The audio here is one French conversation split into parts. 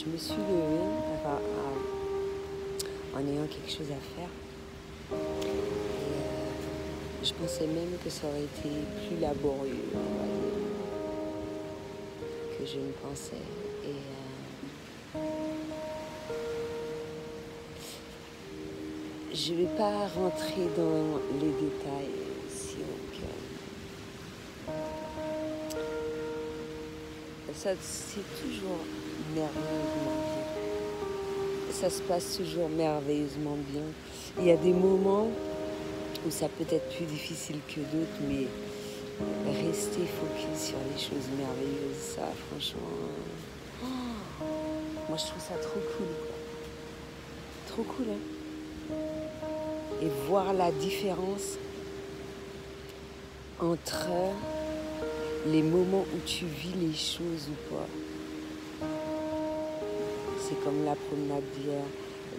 je me suis levée en ayant quelque chose à faire. Et je pensais même que ça aurait été plus laborieux, on va dire, que je ne pensais. Et je ne vais pas rentrer dans les détails ici. Ça, c'est toujours merveilleusement bien. Ça se passe toujours merveilleusement bien. Il y a des moments où ça peut être plus difficile que d'autres, mais rester focus sur les choses merveilleuses, ça, franchement, moi je trouve ça trop cool, quoi. Trop cool, hein. Et voir la différence entre les moments où tu vis les choses ou pas. C'est comme la promenade d'hier,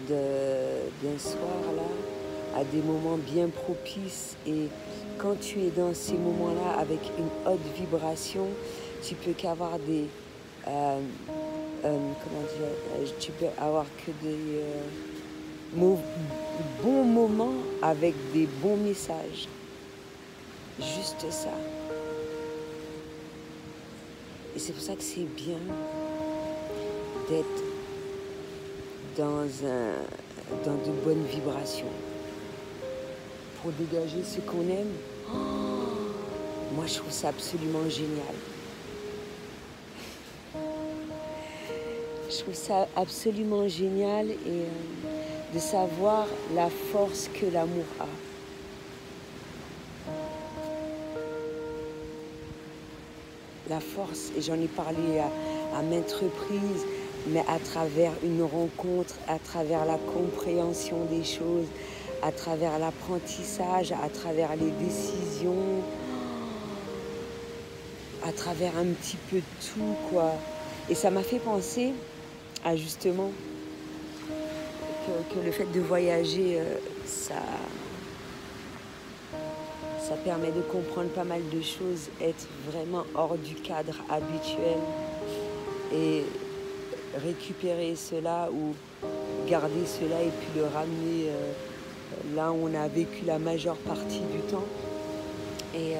d'un soir là, à des moments bien propices. Et quand tu es dans ces moments-là avec une haute vibration, tu peux qu'avoir des... comment dire, tu peux avoir que des bons moments avec des bons messages. Juste ça. Et c'est pour ça que c'est bien d'être dans de bonnes vibrations. Pour dégager ce qu'on aime, moi je trouve ça absolument génial. Je trouve ça absolument génial et de savoir la force que l'amour a. La force, et j'en ai parlé à maintes reprises, mais à travers une rencontre, à travers la compréhension des choses, à travers l'apprentissage, à travers les décisions, à travers un petit peu de tout, quoi. Et ça m'a fait penser à justement que le fait de voyager, ça permet de comprendre pas mal de choses, être vraiment hors du cadre habituel et récupérer cela ou garder cela et puis le ramener là où on a vécu la majeure partie du temps. Et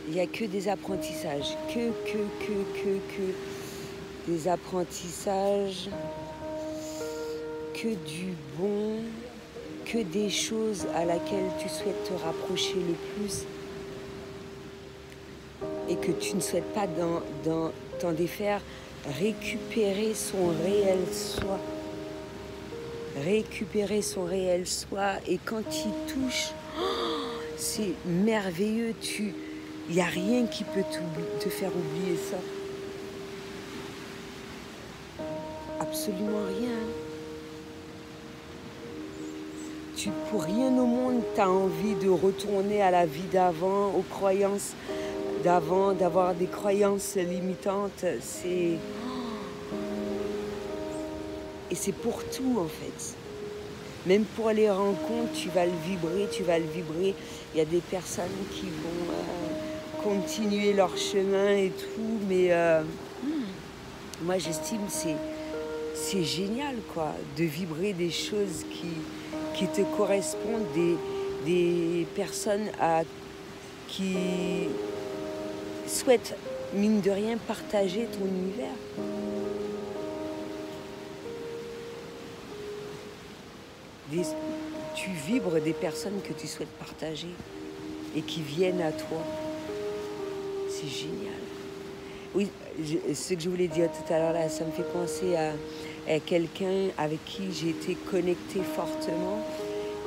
il n'y a que des apprentissages, que des apprentissages, que du bon, que des choses à laquelle tu souhaites te rapprocher le plus et que tu ne souhaites pas t'en défaire. Récupérer son réel soi. Récupérer son réel soi. Et quand il touche, c'est merveilleux. Il n'y a rien qui peut te faire oublier ça. Absolument rien. Pour rien au monde, tu as envie de retourner à la vie d'avant, aux croyances d'avant, d'avoir des croyances limitantes. Et c'est pour tout, en fait. Même pour les rencontres, tu vas le vibrer. Il y a des personnes qui vont continuer leur chemin et tout, mais moi j'estime c'est génial, quoi, de vibrer des choses qui te correspondent, des personnes qui souhaitent, mine de rien, partager ton univers. Tu vibres des personnes que tu souhaites partager et qui viennent à toi. C'est génial. Oui, ce que je voulais dire tout à l'heure, là, ça me fait penser à quelqu'un avec qui j'ai été connectée fortement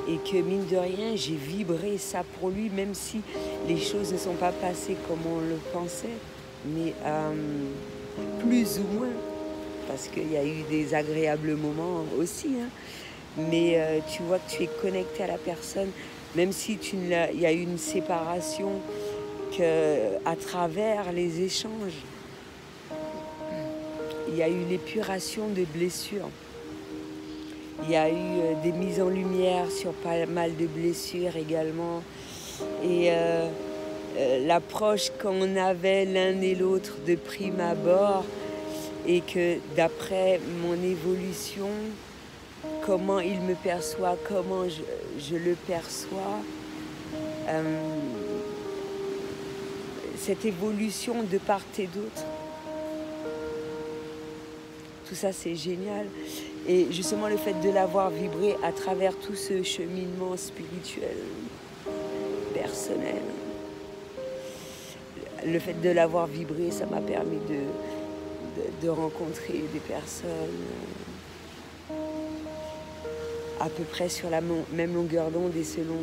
et que, mine de rien, j'ai vibré ça pour lui, même si les choses ne sont pas passées comme on le pensait, mais plus ou moins, parce qu'il y a eu des agréables moments aussi, hein. Mais tu vois que tu es connecté à la personne, même si il y a eu une séparation, à travers les échanges, il y a eu l'épuration de blessures. Il y a eu des mises en lumière sur pas mal de blessures également. Et l'approche qu'on avait l'un et l'autre de prime abord, et que d'après mon évolution, comment il me perçoit, comment je le perçois, cette évolution de part et d'autre, tout ça c'est génial. Et justement le fait de l'avoir vibré à travers tout ce cheminement spirituel, personnel, le fait de l'avoir vibré, ça m'a permis de rencontrer des personnes à peu près sur la même longueur d'onde, et selon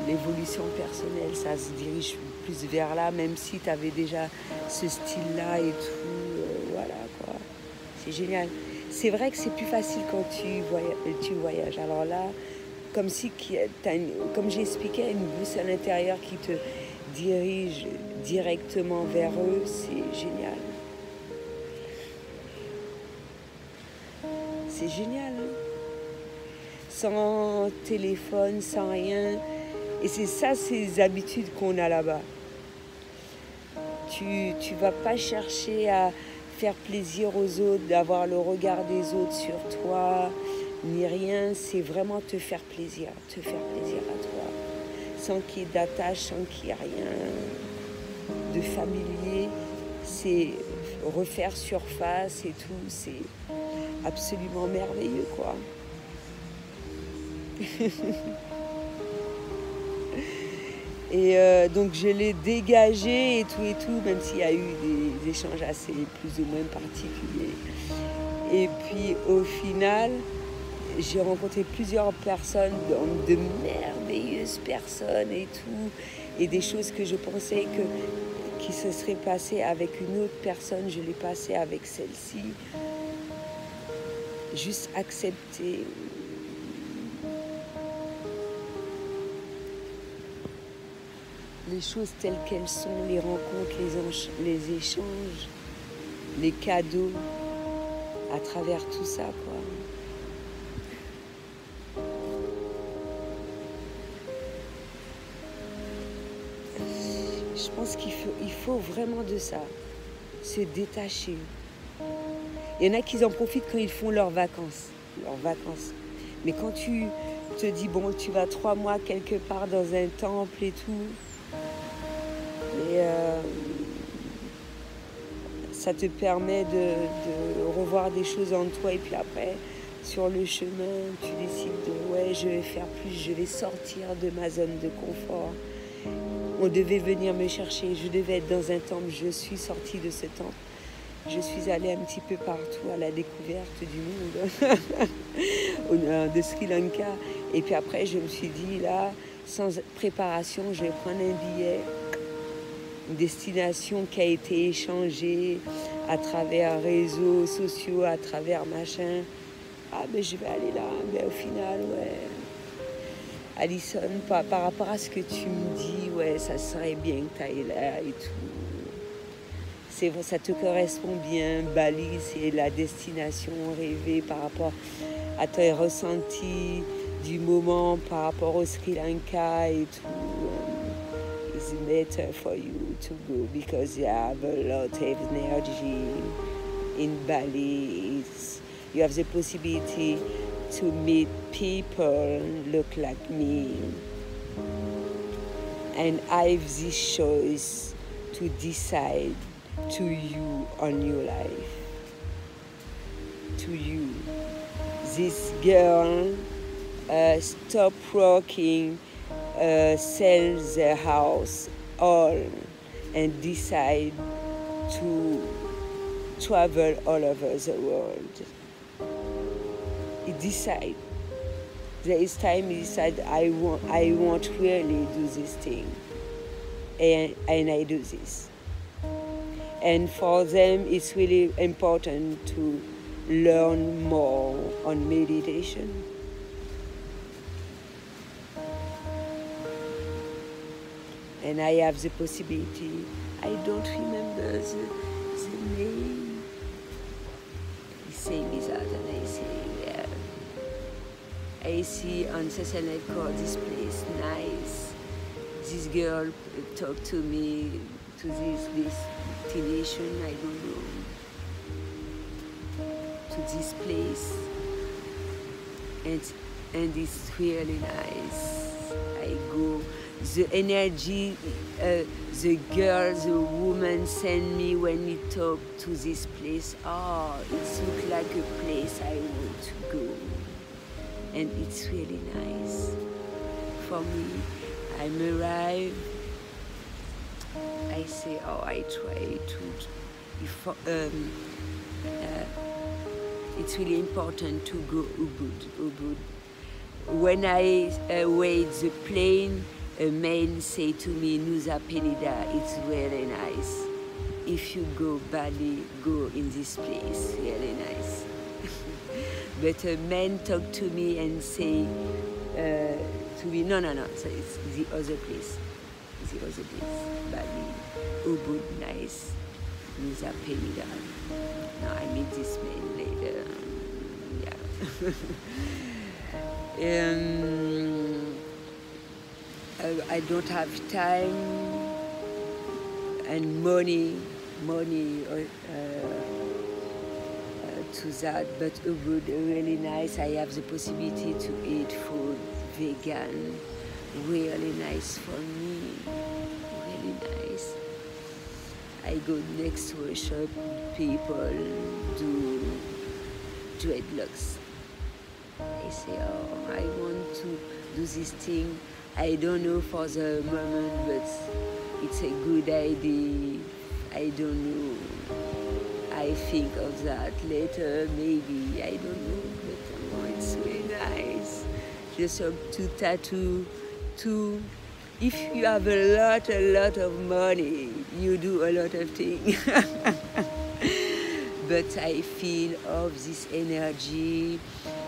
l'évolution personnelle, ça se dirige plus vers là, même si tu avais déjà ce style-là et tout, voilà quoi. C'est génial. C'est vrai que c'est plus facile quand tu voyages. Alors là, comme j'ai expliqué, une boussole à l'intérieur qui te dirige directement vers eux, c'est génial. C'est génial, hein? Sans téléphone, sans rien. Et c'est ça, ces habitudes qu'on a là-bas. Tu vas pas chercher à faire plaisir aux autres, d'avoir le regard des autres sur toi, ni rien. C'est vraiment te faire plaisir à toi. Sans qu'il y ait d'attache, sans qu'il y ait rien de familier. C'est refaire surface et tout. C'est absolument merveilleux, quoi. Et donc je l'ai dégagé et tout, même s'il y a eu des échanges assez plus ou moins particuliers. Et puis au final, j'ai rencontré plusieurs personnes, de merveilleuses personnes et tout, et des choses que je pensais qui se seraient passées avec une autre personne, je l'ai passé avec celle-ci. Juste accepter. Les choses telles qu'elles sont, les rencontres, les échanges, les cadeaux, à travers tout ça, quoi. Je pense qu'il faut vraiment de ça, se détacher. Il y en a qui en profitent quand ils font leurs vacances. Mais quand tu te dis, bon, tu vas 3 mois quelque part dans un temple et tout, et ça te permet de revoir des choses en toi, et puis après, sur le chemin, tu décides ouais, je vais faire plus, je vais sortir de ma zone de confort. On devait venir me chercher, je devais être dans un temple, je suis sortie de ce temple. Je suis allée un petit peu partout à la découverte du monde de Sri Lanka. Et puis après, je me suis dit, là, sans préparation, je vais prendre un billet, une destination qui a été échangée à travers réseaux sociaux, à travers machin. Ah, ben je vais aller là. Ben au final, ouais. Alison, par rapport à ce que tu me dis, ouais, ça serait bien que tu ailles là et tout. Ça te correspond bien. Bali, c'est la destination rêvée par rapport à tes ressentis du moment, par rapport au Sri Lanka et tout. It's better for you to go because you have a lot of energy in Bali. You have the possibility to meet people look like me. And I have this choice to decide to you on your life. To you. This girl stop working, sell their house all, and decide to travel all over the world. He decide. There is time he decide I want really do this thing, and I do this. And for them, it's really important to learn more on meditation. And I have the possibility, I don't remember the name. He say me that, and I say, yeah. I see on social net called this place nice. this girl talk to me, to this destination, I don't know, to this place, and it's really nice. I go, the energy the girl, the woman send me when we talk to this place, oh, it looks like a place I want to go, and it's really nice for me. I'm arrived, I say, oh, I try to, it's really important to go Ubud. When I wait the plane, a man say to me, Nusa Penida, it's really nice. If you go Bali, go in this place, really nice. But a man talk to me and say to me, no, so it's the other place. Bali, Ubud, nice. Nusa Penida. No, I meet this man later. Yeah. I don't have time and money to that, but Ubud really nice. I have the possibility to eat food, vegan, really nice for me, really nice. I go next to a shop, people do dreadlocks. I say, oh, I want to do this thing. I don't know for the moment, but it's a good idea. I don't know. I think of that later, maybe. I don't know, but oh, it's really nice. Just to tattoo, to. If you have a lot of money, you do a lot of things. But I feel of this energy,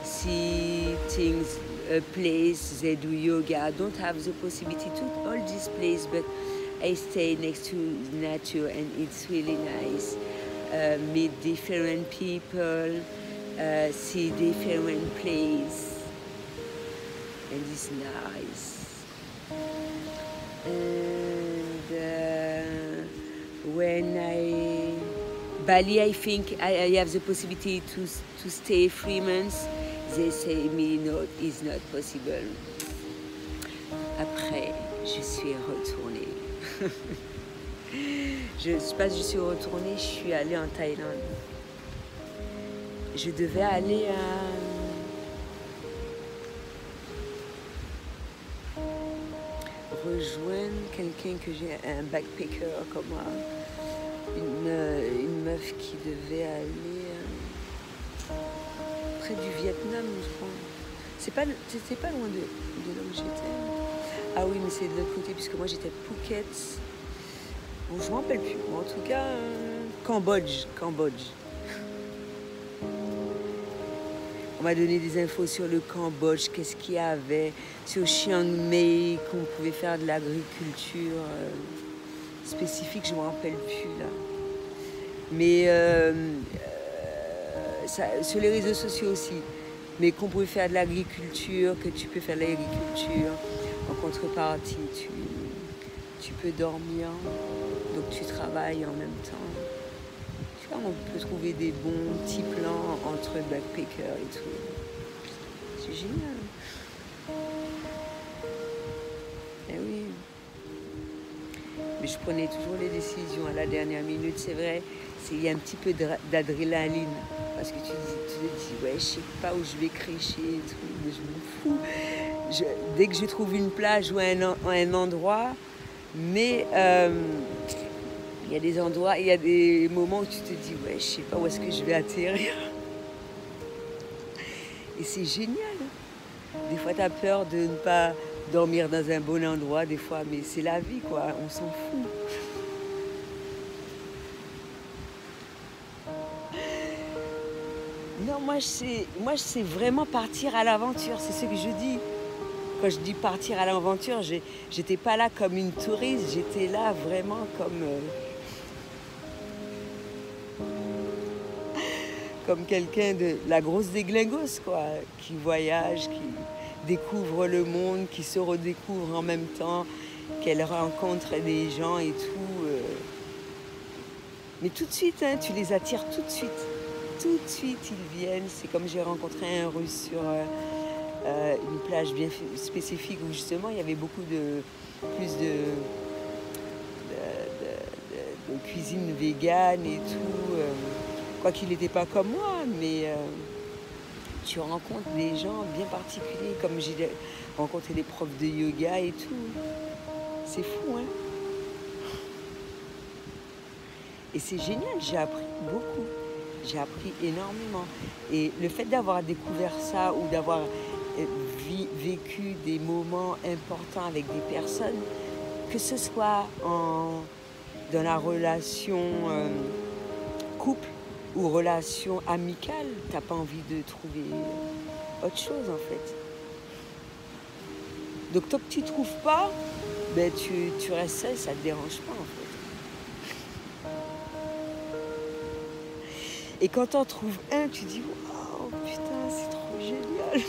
see things, a place, they do yoga. I don't have the possibility to all this place, but I stay next to nature and it's really nice. Meet different people, see different places, and it's nice. And when Bali, I think I have the possibility to stay 3 months. They say me no, it's not possible. Après, je suis retournée. Je suis retournée, je suis allée en Thaïlande. Je devais aller rejoindre quelqu'un que j'ai, un backpacker comme moi, une meuf qui devait aller près du Vietnam, je crois. C'était pas loin de là où j'étais. Ah oui, mais c'est de l'autre côté, puisque moi j'étais à Phuket. Bon, je ne me rappelle plus. En tout cas, Cambodge. On m'a donné des infos sur le Cambodge, qu'est-ce qu'il y avait, sur Chiang Mai, qu'on pouvait faire de l'agriculture spécifique, je ne me rappelle plus là. Mais sur les réseaux sociaux aussi, mais qu'on pouvait faire de l'agriculture, que tu peux faire de l'agriculture, en contrepartie, tu peux dormir, donc tu travailles en même temps. Tu vois, on peut trouver des bons petits plans entre backpackers et tout. C'est génial. Eh oui. Mais je prenais toujours les décisions à la dernière minute, c'est vrai. Il y a un petit peu d'adrénaline. Parce que tu te dis, ouais, je sais pas où je vais crécher et tout, mais je m'en fous. Dès que je trouve une plage ou un endroit, mais il y a des endroits, il y a des moments où tu te dis, ouais, je sais pas où est-ce que je vais atterrir. Et c'est génial. Des fois, tu as peur de ne pas dormir dans un bon endroit, des fois, mais c'est la vie, quoi, on s'en fout. Non, moi, je sais vraiment partir à l'aventure, c'est ce que je dis. Quand je dis partir à l'aventure, j'étais pas là comme une touriste, j'étais là vraiment comme quelqu'un de la grosse déglingos, quoi, qui voyage, qui découvre le monde, qui se redécouvre en même temps, qu'elle rencontre des gens et tout. Mais tout de suite, hein, tu les attires tout de suite. Tout de suite, ils viennent. C'est comme j'ai rencontré un Russe sur une plage bien spécifique où justement il y avait beaucoup plus de cuisine végane et tout. Quoi qu'il n'était pas comme moi, mais tu rencontres des gens bien particuliers, comme j'ai rencontré des profs de yoga et tout. C'est fou, hein? Et c'est génial, j'ai appris beaucoup. J'ai appris énormément. Et le fait d'avoir découvert ça ou d'avoir vécu des moments importants avec des personnes, que ce soit dans la relation couple ou relation amicale, t'as pas envie de trouver autre chose en fait. Donc tant que tu trouves pas, ben tu restes seul, ça te dérange pas en fait. Et quand t'en trouves un, tu dis waouh, putain, c'est trop génial.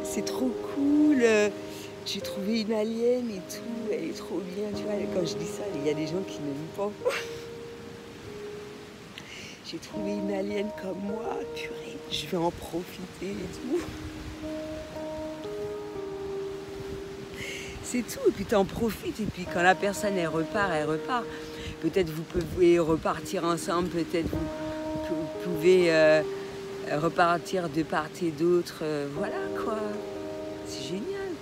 C'est trop cool. J'ai trouvé une alien et tout, elle est trop bien, tu vois. Quand je dis ça, il y a des gens qui n'aiment pas. J'ai trouvé une alien comme moi, purée, je vais en profiter et tout. C'est tout, et puis t'en profites, et puis quand la personne elle repart, elle repart. Peut-être vous pouvez repartir ensemble, peut-être vous pouvez repartir de part et d'autre, voilà quoi. C'est génial.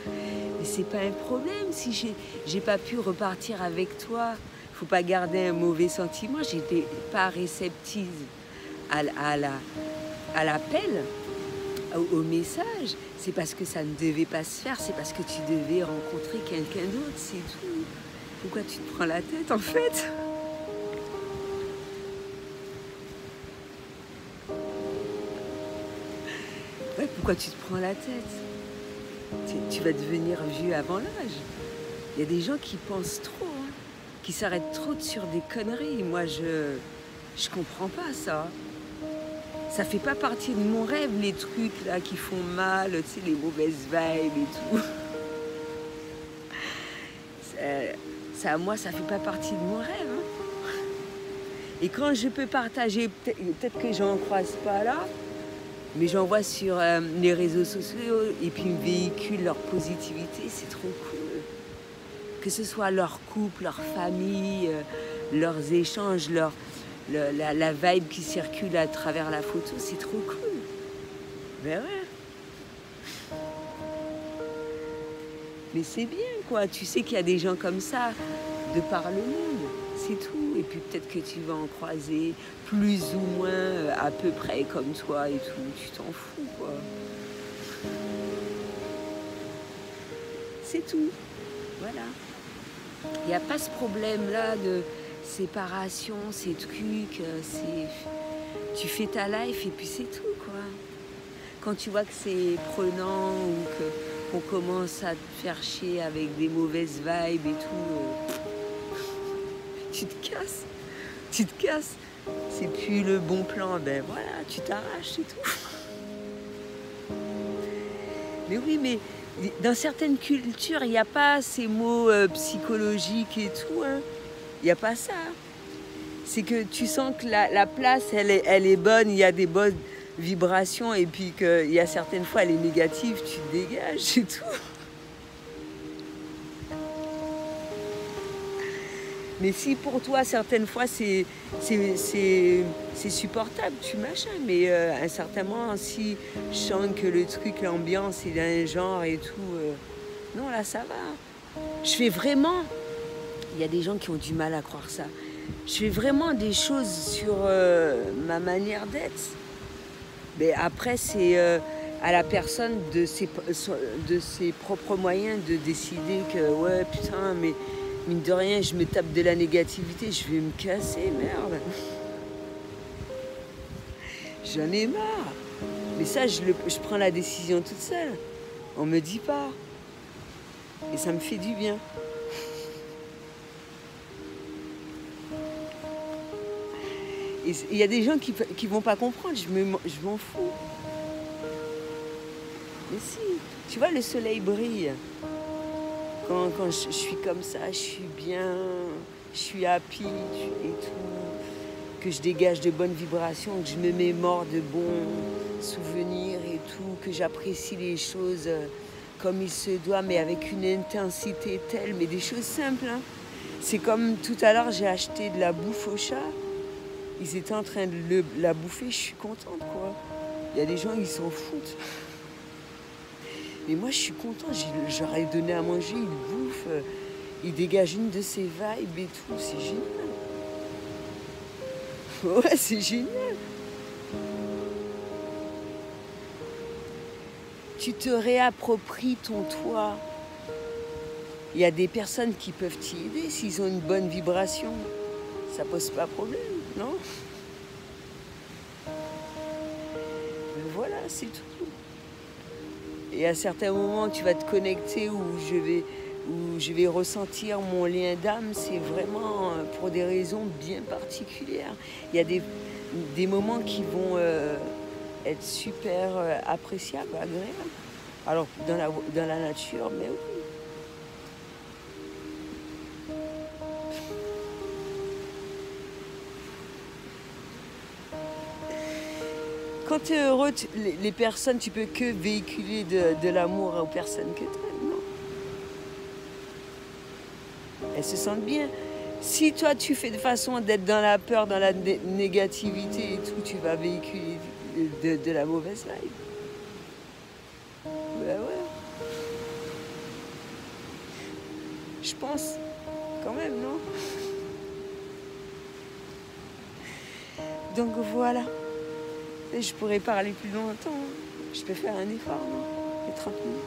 Mais c'est pas un problème si j'ai pas pu repartir avec toi. Faut pas garder un mauvais sentiment. J'étais pas réceptive à l'appel, au message. C'est parce que ça ne devait pas se faire. C'est parce que tu devais rencontrer quelqu'un d'autre, c'est tout. Pourquoi tu te prends la tête en fait? Ouais, pourquoi tu te prends la tête? Tu vas devenir vieux avant l'âge. Il y a des gens qui pensent trop, hein, qui s'arrêtent trop sur des conneries. Moi, je comprends pas ça. Ça fait pas partie de mon rêve, les trucs là qui font mal, tu sais, les mauvaises vibes et tout. Ça, moi, ça fait pas partie de mon rêve. Hein. Et quand je peux partager, peut-être que j'en croise pas là, mais j'en vois sur les réseaux sociaux et puis ils me véhiculent leur positivité, c'est trop cool. Que ce soit leur couple, leur famille, leurs échanges, la vibe qui circule à travers la photo, c'est trop cool. Ben ouais. Mais c'est bien quoi, tu sais qu'il y a des gens comme ça de par le monde, c'est tout. Et puis peut-être que tu vas en croiser plus ou moins à peu près comme toi et tout, tu t'en fous quoi. C'est tout, voilà. Il n'y a pas ce problème-là de séparation, ces trucs, tu fais ta life et puis c'est tout quoi. Quand tu vois que c'est prenant ou qu'on commence à te faire chier avec des mauvaises vibes et tout, tu te casses, c'est plus le bon plan, ben voilà, tu t'arraches, c'est tout. Mais oui, mais dans certaines cultures, il n'y a pas ces mots psychologiques et tout, hein. Il n'y a pas ça. C'est que tu sens que la place, elle est bonne, il y a des bonnes vibrations et puis qu'il y a certaines fois, elle est négative, tu te dégages, c'est tout. Mais si pour toi, certaines fois, c'est supportable, tu machin. Mais à un certain moment, si je sens que le truc, l'ambiance est d'un genre et tout, non, là, ça va. Je fais vraiment... Il y a des gens qui ont du mal à croire ça. Je fais vraiment des choses sur ma manière d'être. Mais après, c'est à la personne de ses propres moyens de décider que, ouais, putain, mais... Mine de rien, je me tape de la négativité, je vais me casser, merde. J'en ai marre. Mais ça, je prends la décision toute seule. On me dit pas. Et ça me fait du bien. Et il y a des gens qui vont pas comprendre, je m'en fous. Mais si, tu vois, le soleil brille. Quand je suis comme ça, je suis bien, je suis happy et tout, que je dégage de bonnes vibrations, que je me mémore de bons souvenirs et tout, que j'apprécie les choses comme il se doit, mais avec une intensité telle, mais des choses simples. Hein. C'est comme tout à l'heure, j'ai acheté de la bouffe au chat, ils étaient en train de la bouffer, je suis contente, quoi. Il y a des gens, ils s'en foutent. Mais moi, je suis contente, j'aurais donné à manger, il bouffe, il dégage une de ses vibes et tout, c'est génial. Ouais, c'est génial. Tu te réappropries ton toit. Il y a des personnes qui peuvent t'y aider s'ils ont une bonne vibration. Ça pose pas problème, non? Mais voilà, c'est tout. Et à certains moments, tu vas te connecter où je vais ressentir mon lien d'âme. C'est vraiment pour des raisons bien particulières. Il y a des moments qui vont être super appréciables, agréables. Alors, dans la nature, mais oui. Quand tu es heureux, les personnes, tu peux que véhiculer de l'amour aux personnes que tu aimes, non? Elles se sentent bien. Si toi, tu fais de façon d'être dans la peur, dans la négativité et tout, tu vas véhiculer de la mauvaise vibe. Ben ouais. Je pense, quand même, non? Donc voilà. Et je pourrais parler plus longtemps. Je peux faire un effort, non? Les 30 minutes.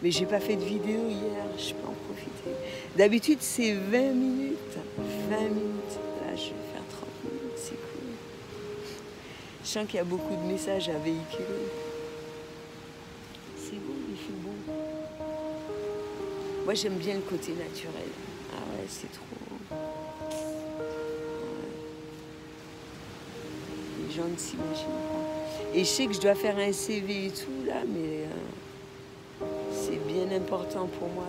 Mais j'ai pas fait de vidéo hier, je peux en profiter. D'habitude, c'est 20 minutes. 20 minutes. Là, je vais faire 30 minutes, c'est cool. Je sens qu'il y a beaucoup de messages à véhiculer. C'est beau, il fait beau. Moi, j'aime bien le côté naturel. Ah ouais, c'est trop... Les gens ne s'imaginent pas. Et je sais que je dois faire un CV et tout, là, mais c'est bien important pour moi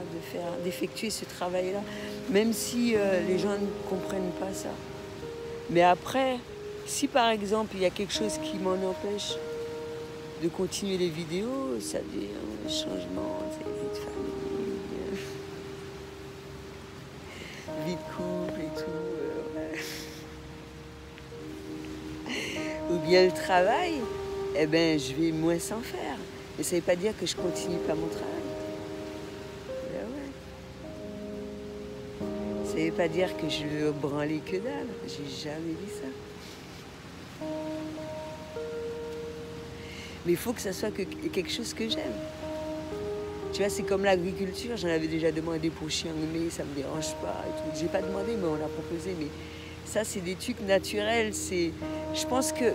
d'effectuer ce travail-là, même si les gens ne comprennent pas ça. Mais après, si par exemple, il y a quelque chose qui m'en empêche de continuer les vidéos, ça veut dire un changement, vie de famille, vie de couple et tout. Ou bien le travail, eh ben, je vais moins s'en faire. Mais ça ne veut pas dire que je continue pas mon travail. Ben ouais. Ça ne veut pas dire que je veux branler que dalle. J'ai jamais dit ça. Mais il faut que ça soit quelque chose que j'aime. Tu vois, c'est comme l'agriculture. J'en avais déjà demandé pour Chiang-Mai, ça ne me dérange pas. Je n'ai pas demandé, mais on l'a proposé. Mais ça, c'est des trucs naturels. Je pense que